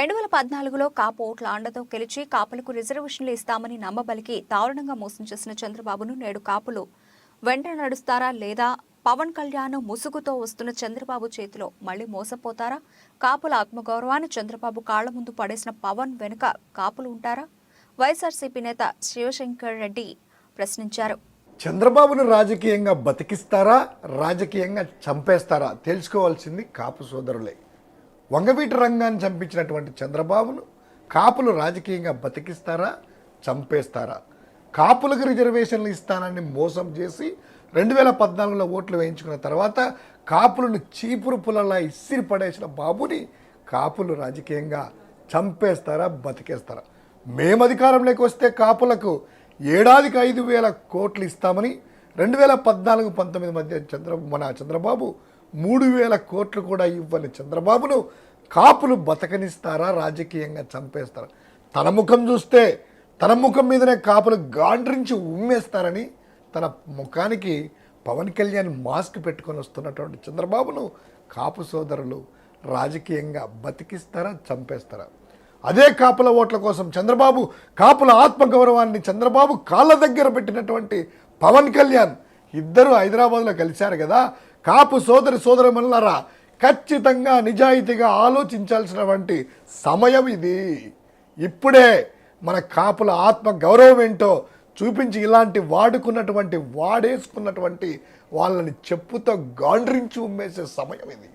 2014లో కాపు ఓట్ల అండతో గెలిచి కాపులకు రిజర్వేషన్లు ఇస్తామని నమ్మబలికి దారుణంగా మోసం చేసిన చంద్రబాబును నేడు కాపులు వెంట నడుస్తారా లేదా పవన్ కళ్యాణ్ ముసుగుతో వస్తున్న చంద్రబాబు చేతిలో మళ్లీ మోసపోతారా? కాపుల ఆత్మగౌరవాన్ని చంద్రబాబు కాళ్ల ముందు పడేసిన పవన్ వెనుక కాపులు ఉంటారా? వైఎస్ఆర్సీపీ నేత శివశంకర్ రెడ్డి ప్రశ్నించారు. చంద్రబాబును రాజకీయంగా బతికిస్తారా, రాజకీయంగా చంపేస్తారా తెలుసుకోవాల్సింది కాపు సోదరులే. వంగవీటి రంగాన్ని చంపించినటువంటి చంద్రబాబును కాపులు రాజకీయంగా బతికిస్తారా, చంపేస్తారా? కాపులకు రిజర్వేషన్లు ఇస్తానని మోసం చేసి 2014లో ఓట్లు వేయించుకున్న తర్వాత కాపులను చీపురు పుల్లలా ఇసిరి పడేసిన బాబుని కాపులు రాజకీయంగా చంపేస్తారా, బతికేస్తారా? మేము అధికారంలోకి వస్తే కాపులకు ఏడాదికి 5,000 కోట్లు ఇస్తామని 2014-19 మధ్య చంద్రబాబు 3,000 కోట్లు కూడా ఇవ్వని చంద్రబాబును కాపులు బతకనిస్తారా, రాజకీయంగా చంపేస్తారా? తన ముఖం చూస్తే తన ముఖం మీదనే కాపులు గాండ్రించి ఉమ్మేస్తారని తన ముఖానికి పవన్ కళ్యాణ్ మాస్క్ పెట్టుకొని వస్తున్నటువంటి చంద్రబాబును కాపు సోదరులు రాజకీయంగా బతికిస్తారా, చంపేస్తారా? అదే కాపుల ఓట్ల కోసం చంద్రబాబు కాపుల ఆత్మగౌరవాన్ని చంద్రబాబు కాళ్ళ దగ్గర పెట్టినటువంటి పవన్ కళ్యాణ్ ఇద్దరు హైదరాబాద్లో కలిశారు కదా. కాపు సోదరుమనులారా, ఖచ్చితంగా నిజాయితీగా ఆలోచించాల్సినటువంటి సమయం ఇది. ఇప్పుడే మన కాపుల ఆత్మ గౌరవం ఏంటో చూపించి ఇలాంటి వాడేసుకున్నటువంటి వాళ్ళని చెప్పుతో గాండ్రించి ఉమ్మేసే సమయం ఇది.